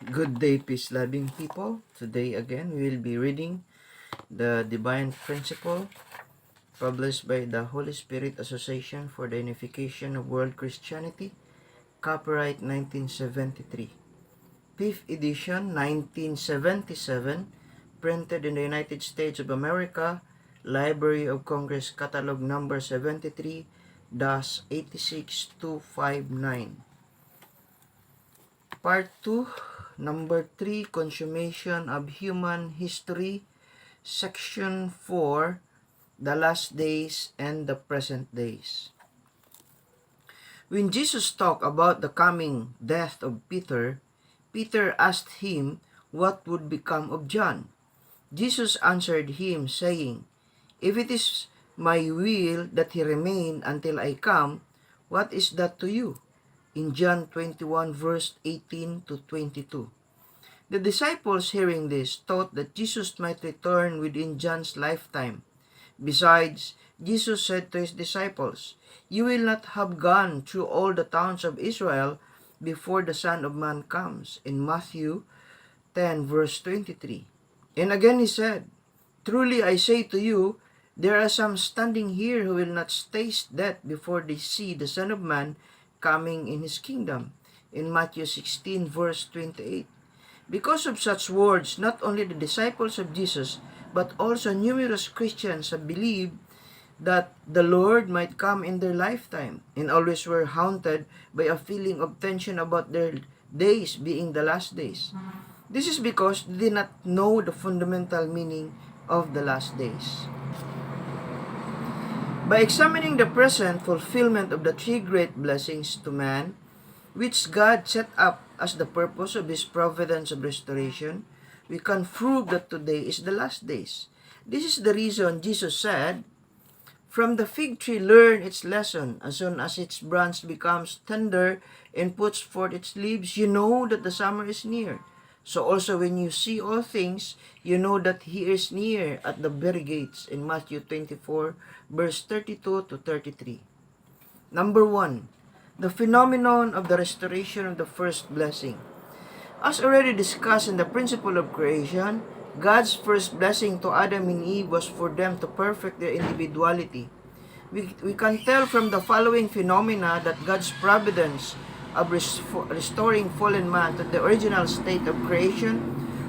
Good day, peace-loving people. Today again, we will be reading the Divine Principle published by the Holy Spirit Association for the Unification of World Christianity, copyright 1973. 5th edition, 1977, printed in the United States of America, Library of Congress, Catalog number 73-86259. Part 2, number 3, Consummation of Human History, Section 4, The Last Days and the Present Days. When Jesus talked about the coming death of Peter, Peter asked him what would become of John. Jesus answered him, saying, "If it is my will that he remain until I come, what is that to you?" In John 21 verse 18 to 22. The disciples hearing this thought that Jesus might return within John's lifetime. Besides, Jesus said to his disciples, "You will not have gone through all the towns of Israel before the Son of Man comes," in Matthew 10 verse 23. And again he said, "Truly I say to you, there are some standing here who will not taste death before they see the Son of Man coming in his kingdom," in Matthew 16 verse 28. Because of such words, not only the disciples of Jesus, but also numerous Christians have believed that the Lord might come in their lifetime, and always were haunted by a feeling of tension about their days being the last days. This is because they did not know the fundamental meaning of the last days. By examining the present fulfillment of the three great blessings to man, which God set up as the purpose of His providence of restoration, we can prove that today is the last days. This is the reason Jesus said, "From the fig tree learn its lesson. As soon as its branch becomes tender and puts forth its leaves, you know that the summer is near. So also when you see all things, you know that He is near at the very gates," in Matthew 24, verse 32 to 33. Number 1. The phenomenon of the restoration of the first blessing. As already discussed in the principle of creation, God's first blessing to Adam and Eve was for them to perfect their individuality. We can tell from the following phenomena that God's providence of restoring fallen man to the original state of creation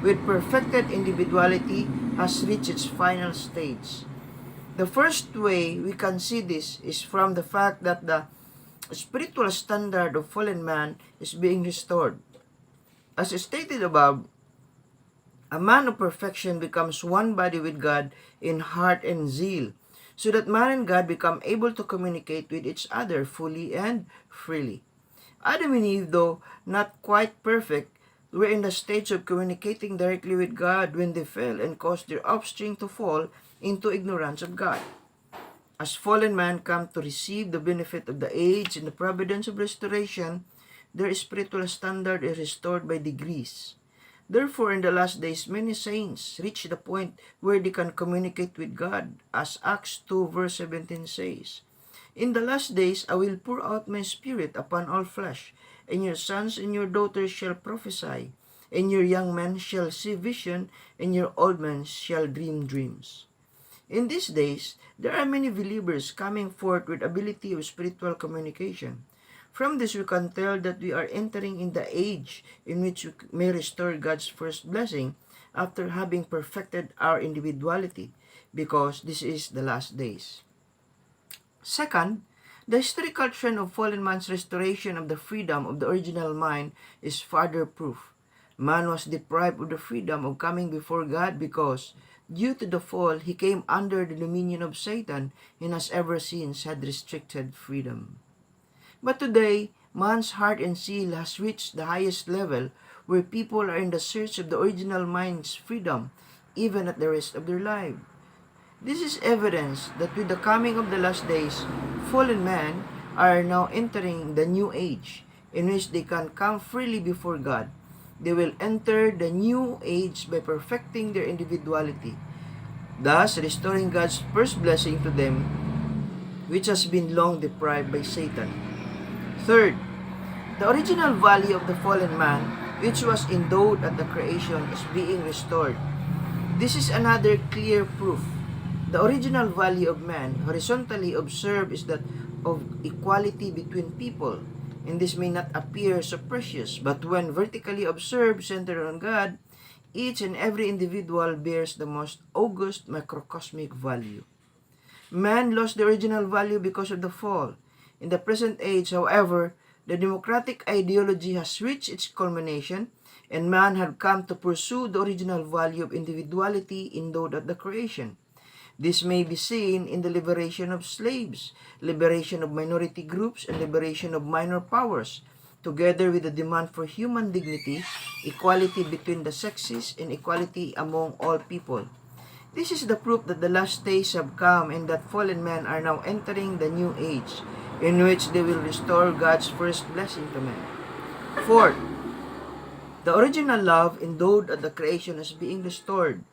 with perfected individuality has reached its final stage. The first way we can see this is from the fact that the spiritual standard of fallen man is being restored. As stated above, a man of perfection becomes one body with God in heart and zeal, so that man and God become able to communicate with each other fully and freely. Adam and Eve, though not quite perfect, were in the stage of communicating directly with God when they fell and caused their offspring to fall into ignorance of God. As fallen man come to receive the benefit of the age and the providence of restoration, their spiritual standard is restored by degrees. Therefore, in the last days, many saints reach the point where they can communicate with God, as Acts 2 verse 17 says, "In the last days I will pour out my spirit upon all flesh, and your sons and your daughters shall prophesy, and your young men shall see vision, and your old men shall dream dreams." In these days, there are many believers coming forth with ability of spiritual communication. From this, we can tell that we are entering in the age in which we may restore God's first blessing after having perfected our individuality, because this is the last days. Second, the historical trend of fallen man's restoration of the freedom of the original mind is further proof. Man was deprived of the freedom of coming before God because, due to the fall, he came under the dominion of Satan and has ever since had restricted freedom. But today, man's heart and zeal has reached the highest level where people are in the search of the original mind's freedom, even at the risk of their life. This is evidence that with the coming of the last days, fallen men are now entering the new age in which they can come freely before God. They will enter the new age by perfecting their individuality, thus restoring God's first blessing to them, which has been long deprived by Satan. Third, the original value of the fallen man which was endowed at the creation, is being restored. This is another clear proof. The original value of man, horizontally observed, is that of equality between people, and this may not appear so precious, but when vertically observed, centered on God, each and every individual bears the most august microcosmic value. Man lost the original value because of the fall. In the present age, however, the democratic ideology has reached its culmination, and man had come to pursue the original value of individuality endowed at the creation. This may be seen in the liberation of slaves, liberation of minority groups, and liberation of minor powers, together with the demand for human dignity, equality between the sexes, and equality among all people. This is the proof that the last days have come and that fallen men are now entering the new age, in which they will restore God's first blessing to men. Fourth, the original love endowed at the creation is being restored.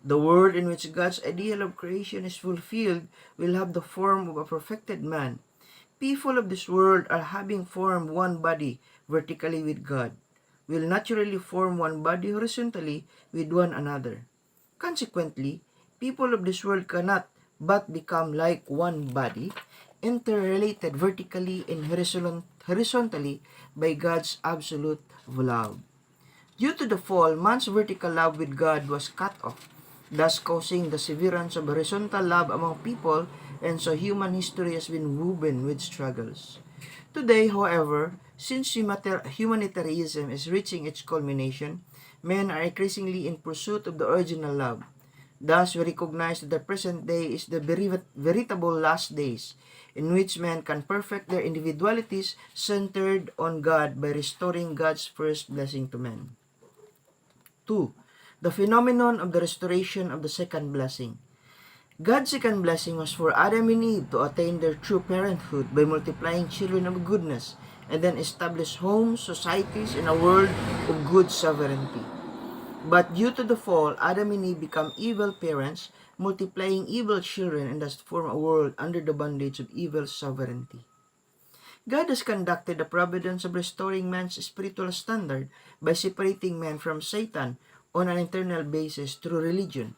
The world in which God's ideal of creation is fulfilled will have the form of a perfected man. People of this world are having formed one body vertically with God, will naturally form one body horizontally with one another. Consequently, people of this world cannot but become like one body, interrelated vertically and horizontally by God's absolute love. Due to the fall, man's vertical love with God was cut off, thus causing the severance of horizontal love among people, and so human history has been woven with struggles. Today, however, since humanitarianism is reaching its culmination, men are increasingly in pursuit of the original love. Thus, we recognize that the present day is the veritable last days, in which men can perfect their individualities centered on God by restoring God's first blessing to men. 2. The phenomenon of the restoration of the second blessing. God's second blessing was for Adam and Eve to attain their true parenthood by multiplying children of goodness and then establish homes, societies, and a world of good sovereignty. But due to the fall, Adam and Eve become evil parents, multiplying evil children, and thus form a world under the bondage of evil sovereignty. God has conducted the providence of restoring man's spiritual standard by separating man from Satan on an internal basis through religion,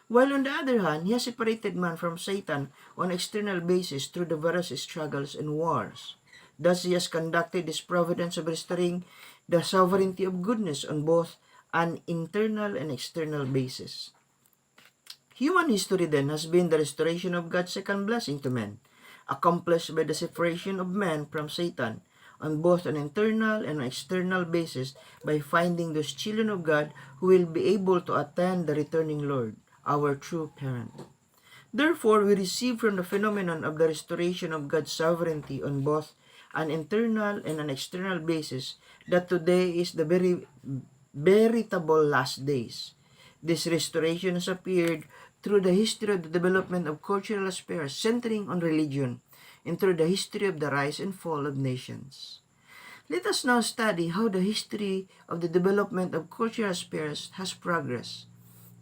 while on the other hand, He has separated man from Satan on an external basis through the various struggles and wars. Thus He has conducted this providence of restoring the sovereignty of goodness on both an internal and external basis. Human history then has been the restoration of God's second blessing to men, accomplished by the separation of man from Satan on both an internal and an external basis by finding those children of God who will be able to attend the returning Lord, our true parent. Therefore, we receive from the phenomenon of the restoration of God's sovereignty on both an internal and an external basis that today is the veritable last days. This restoration has appeared through the history of the development of cultural spheres centering on religion and through the history of the rise and fall of nations. Let us now study how the history of the development of cultural spheres has progressed,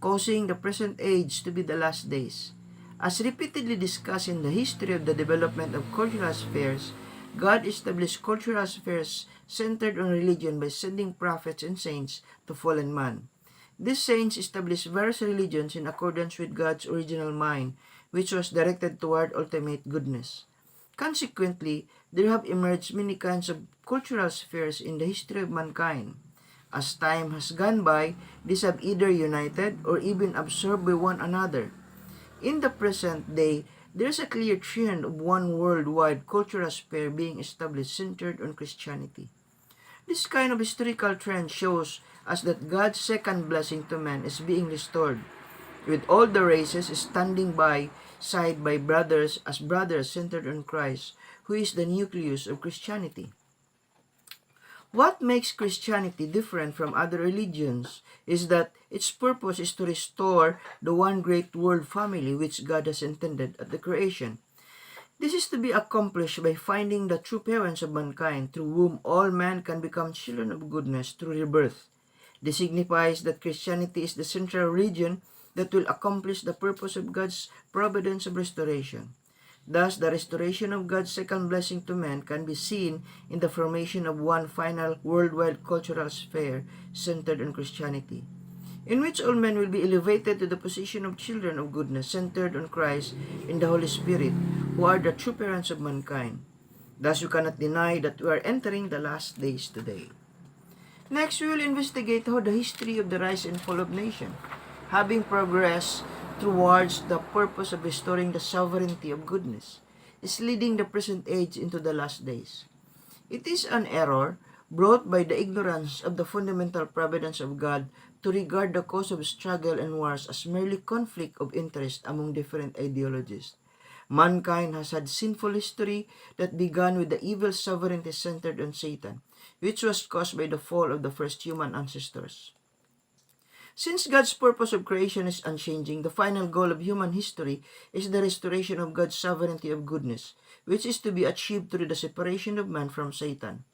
causing the present age to be the last days. As repeatedly discussed in the history of the development of cultural spheres, God established cultural spheres centered on religion by sending prophets and saints to fallen man. These saints established various religions in accordance with God's original mind, which was directed toward ultimate goodness. Consequently, there have emerged many kinds of cultural spheres in the history of mankind. As time has gone by, these have either united or even absorbed by one another. In the present day, there is a clear trend of one worldwide cultural sphere being established centered on Christianity. This kind of historical trend shows us that God's second blessing to man is being restored, with all the races standing by side by brothers as brothers centered on Christ, who is the nucleus of Christianity. What makes Christianity different from other religions is that its purpose is to restore the one great world family which God has intended at the creation. This is to be accomplished by finding the true parents of mankind, through whom all men can become children of goodness through rebirth. This signifies that Christianity is the central religion that will accomplish the purpose of God's providence of restoration. Thus, the restoration of God's second blessing to man can be seen in the formation of one final worldwide cultural sphere centered on Christianity, in which all men will be elevated to the position of children of goodness, centered on Christ and the Holy Spirit, who are the true parents of mankind. Thus, you cannot deny that we are entering the last days today. Next, we will investigate how the history of the rise and fall of nations, having progressed towards the purpose of restoring the sovereignty of goodness, is leading the present age into the last days. It is an error brought by the ignorance of the fundamental providence of God to regard the cause of struggle and wars as merely conflict of interest among different ideologies. Mankind has had sinful history that began with the evil sovereignty centered on Satan, which was caused by the fall of the first human ancestors. Since God's purpose of creation is unchanging, the final goal of human history is the restoration of God's sovereignty of goodness, which is to be achieved through the separation of man from Satan.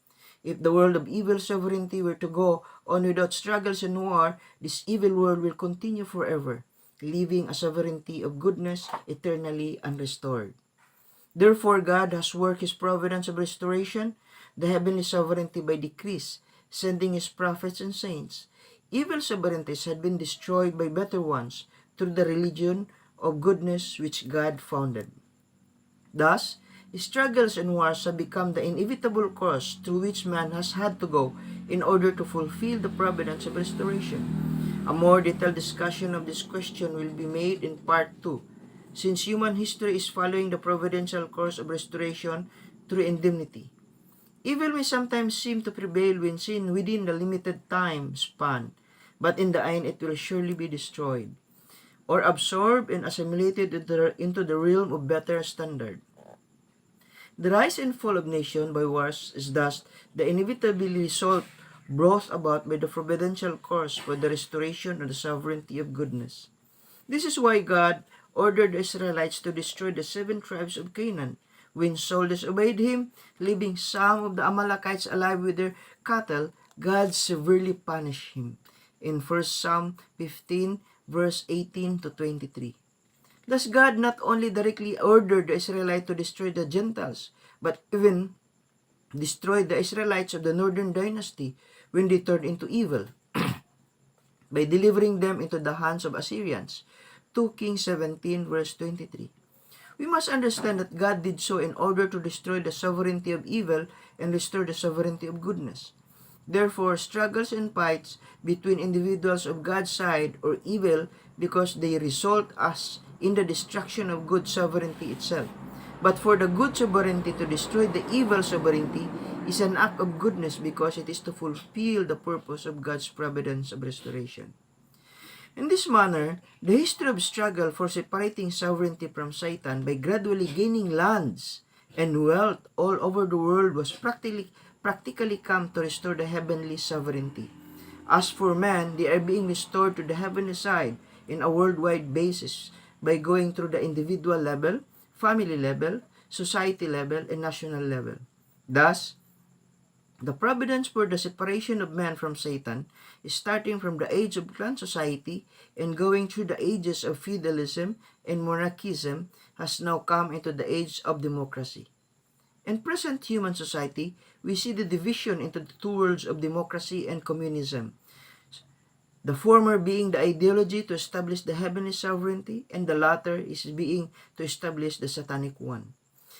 If the world of evil sovereignty were to go on without struggles and war, this evil world will continue forever, leaving a sovereignty of goodness eternally unrestored. Therefore, God has worked His providence of restoration, the heavenly sovereignty by decrees, sending His prophets and saints. Evil sovereignties had been destroyed by better ones through the religion of goodness which God founded. Thus, struggles and wars have become the inevitable course through which man has had to go in order to fulfill the providence of restoration. A more detailed discussion of this question will be made in Part 2, since human history is following the providential course of restoration through indemnity. Evil may sometimes seem to prevail when seen within the limited time span, but in the end it will surely be destroyed, or absorbed and assimilated into the realm of better standard. The rise and fall of nations by wars is thus the inevitable result brought about by the providential course for the restoration of the sovereignty of goodness. This is why God ordered the Israelites to destroy the 7 tribes of Canaan. When Saul disobeyed him, leaving some of the Amalekites alive with their cattle, God severely punished him. In 1 Psalm 15, verse 18 to 23. Thus God not only directly ordered the Israelites to destroy the Gentiles, but even destroyed the Israelites of the northern dynasty when they turned into evil, by delivering them into the hands of Assyrians. 2 Kings 17, verse 23. We must understand that God did so in order to destroy the sovereignty of evil and restore the sovereignty of goodness. Therefore, struggles and fights between individuals of God's side or evil because they result as in the destruction of good sovereignty itself. But for the good sovereignty to destroy the evil sovereignty is an act of goodness because it is to fulfill the purpose of God's providence of restoration. In this manner, the history of struggle for separating sovereignty from Satan by gradually gaining lands and wealth all over the world was practically come to restore the heavenly sovereignty. As for man, they are being restored to the heavenly side in a worldwide basis by going through the individual level, family level, society level, and national level. Thus, the providence for the separation of man from Satan is starting from the age of clan society and going through the ages of feudalism and monarchism has now come into the age of democracy. In present human society, we see the division into the 2 worlds of democracy and communism, the former being the ideology to establish the heavenly sovereignty, and the latter is being to establish the satanic one.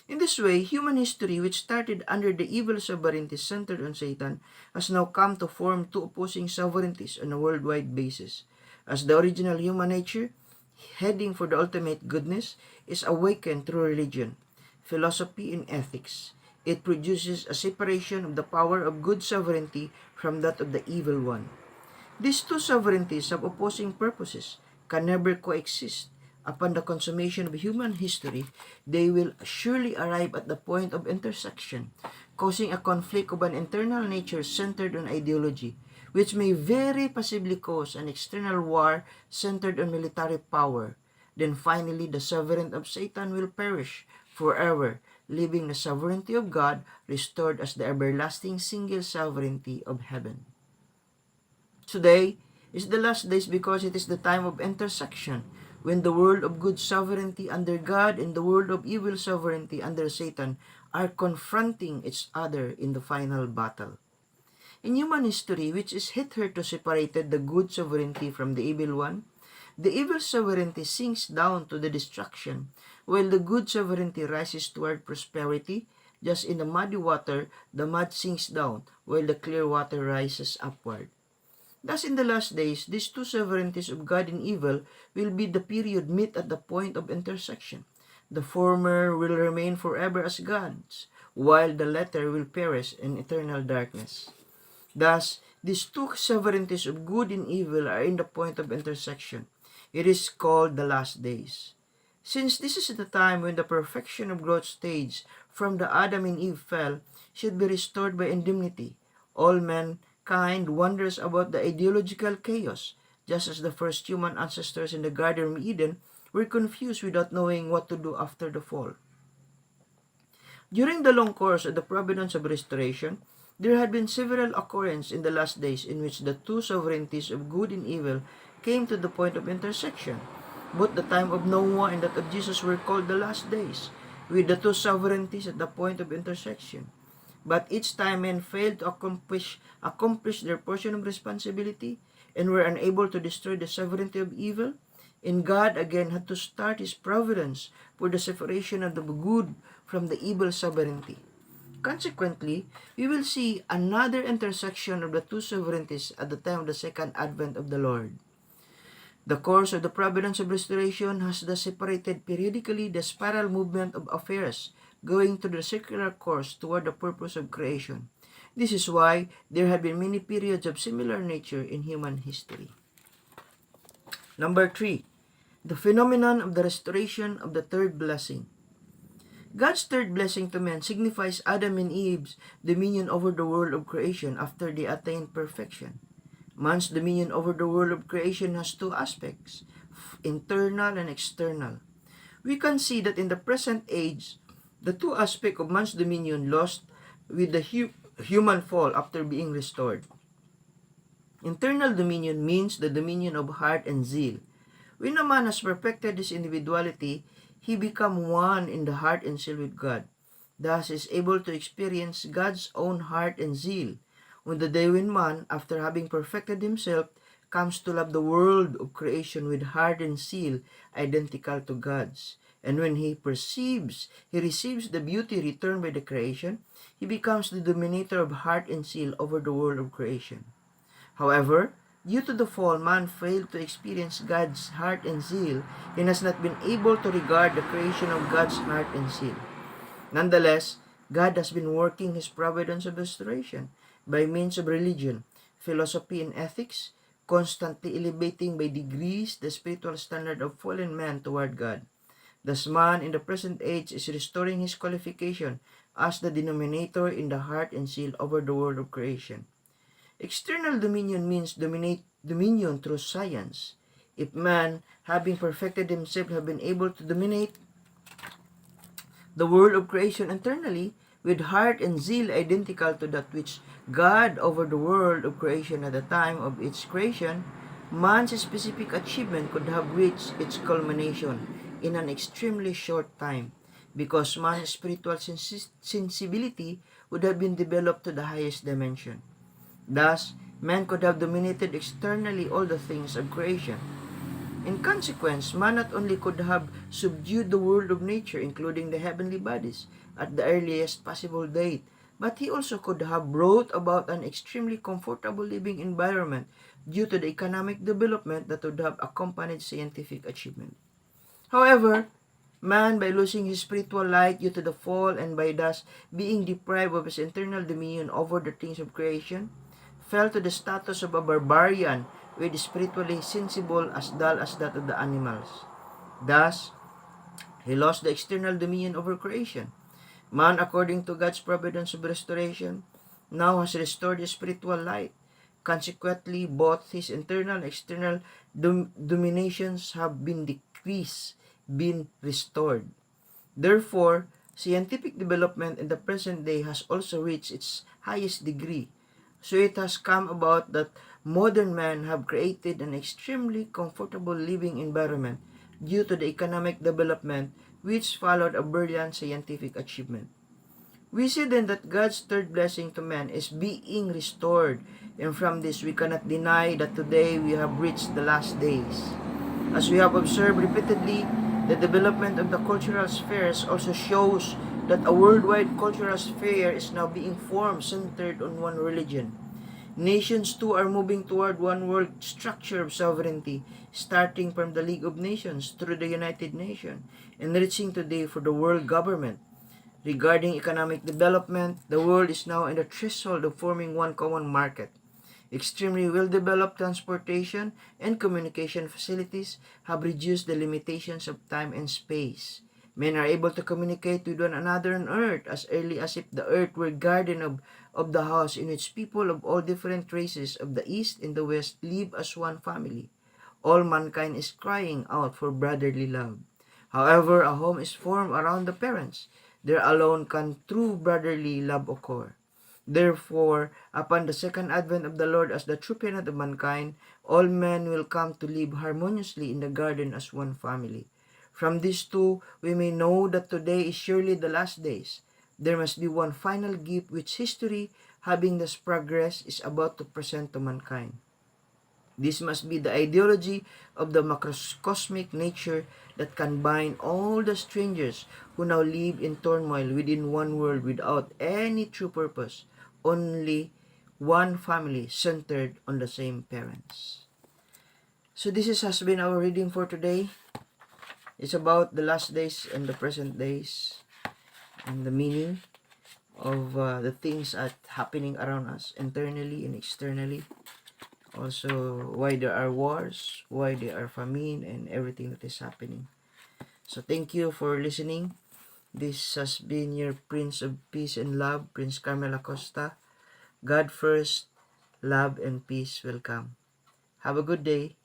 In this way, human history, which started under the evil sovereignty centered on Satan, has now come to form 2 opposing sovereignties on a worldwide basis. As the original human nature, heading for the ultimate goodness, is awakened through religion, philosophy, and ethics, it produces a separation of the power of good sovereignty from that of the evil one. These 2 sovereignties have opposing purposes, can never coexist. Upon the consummation of human history, they will surely arrive at the point of intersection, causing a conflict of an internal nature centered on ideology, which may very possibly cause an external war centered on military power. Then finally, the sovereignty of Satan will perish forever, leaving the sovereignty of God restored as the everlasting single sovereignty of heaven. Today is the last days because it is the time of intersection, when the world of good sovereignty under God and the world of evil sovereignty under Satan are confronting each other in the final battle. In human history, which is hitherto separated the good sovereignty from the evil one, the evil sovereignty sinks down to the destruction, while the good sovereignty rises toward prosperity. Just in the muddy water, the mud sinks down, while the clear water rises upward. Thus, in the last days, these two sovereignties of God and evil will be the period meet at the point of intersection. The former will remain forever as gods, while the latter will perish in eternal darkness. Thus, these two sovereignties of good and evil are in the point of intersection. It is called the last days. Since this is the time when the perfection of growth stage from the Adam and Eve fell should be restored by indemnity, all mankind wonders about the ideological chaos, just as the first human ancestors in the Garden of Eden were confused without knowing what to do after the fall. During the long course of the providence of restoration, there had been several occurrences in the last days in which the two sovereignties of good and evil came to the point of intersection. Both the time of Noah and that of Jesus were called the last days, with the two sovereignties at the point of intersection. But each time men failed to accomplish their portion of responsibility and were unable to destroy the sovereignty of evil, and God again had to start His providence for the separation of the good from the evil sovereignty. Consequently, we will see another intersection of the two sovereignties at the time of the second advent of the Lord. The course of the providence of restoration has thus separated periodically the spiral movement of affairs going through the circular course toward the purpose of creation. This is why there have been many periods of similar nature in human history. Number 3. The phenomenon of the restoration of the third blessing. God's third blessing to men signifies Adam and Eve's dominion over the world of creation after they attained perfection. Man's dominion over the world of creation has two aspects, internal and external. We can see that in the present age, the two aspects of man's dominion lost with the human fall after being restored. Internal dominion means the dominion of heart and zeal. When a man has perfected his individuality, he becomes one in the heart and zeal with God. Thus is able to experience God's own heart and zeal. On the day when man, after having perfected himself, comes to love the world of creation with heart and zeal identical to God's. And when he receives the beauty returned by the creation, he becomes the dominator of heart and zeal over the world of creation. However, due to the fall, man failed to experience God's heart and zeal and has not been able to regard the creation of God's heart and zeal. Nonetheless, God has been working His providence of restoration by means of religion, philosophy, and ethics, constantly elevating by degrees the spiritual standard of fallen man toward God. Thus, man in the present age is restoring his qualification as the denominator in the heart and zeal over the world of creation. External dominion means dominion through science. If man, having perfected himself, have been able to dominate the world of creation internally, with heart and zeal identical to that which God over the world of creation at the time of its creation, man's specific achievement could have reached its culmination in an extremely short time, because man's spiritual sensibility would have been developed to the highest dimension. Thus, man could have dominated externally all the things of creation. In consequence, man not only could have subdued the world of nature, including the heavenly bodies, at the earliest possible date, but he also could have brought about an extremely comfortable living environment due to the economic development that would have accompanied scientific achievement. However, man, by losing his spiritual light due to the fall and by thus being deprived of his internal dominion over the things of creation, fell to the status of a barbarian with spiritually sensible as dull as that of the animals. Thus, he lost the external dominion over creation. Man, according to God's providence of restoration, now has restored his spiritual light. Consequently, both his internal and external dominations have been decreased, been restored. Therefore, scientific development in the present day has also reached its highest degree. So it has come about that modern men have created an extremely comfortable living environment due to the economic development which followed a brilliant scientific achievement. We see then that God's third blessing to man is being restored, and from this we cannot deny that today we have reached the last days. As we have observed repeatedly, the development of the cultural spheres also shows that a worldwide cultural sphere is now being formed centered on one religion. Nations too are moving toward one world structure of sovereignty, starting from the League of Nations through the United Nations, and reaching today for the world government. Regarding economic development, the world is now in the threshold of forming one common market. Extremely well-developed transportation and communication facilities have reduced the limitations of time and space. Men are able to communicate with one another on earth as early as if the earth were a garden of the house in which people of all different races of the east and the west live as one family. All mankind is crying out for brotherly love. However, a home is formed around the parents. There alone can true brotherly love occur. Therefore, upon the second advent of the Lord as the true parent of mankind, all men will come to live harmoniously in the garden as one family. From these two, we may know that today is surely the last days. There must be one final gift which history, having thus progressed, is about to present to mankind. This must be the ideology of the macrocosmic nature that can bind all the strangers who now live in turmoil within one world without any true purpose, only one family centered on the same parents. So has been our reading for today. It's about the last days and the present days and the meaning of the things that happening around us internally and externally. Also, why there are wars, why there are famine, and everything that is happening. So thank you for listening. This has been your Prince of Peace and Love, Prince Carmel Acosta. God first, love and peace will come. Have a good day.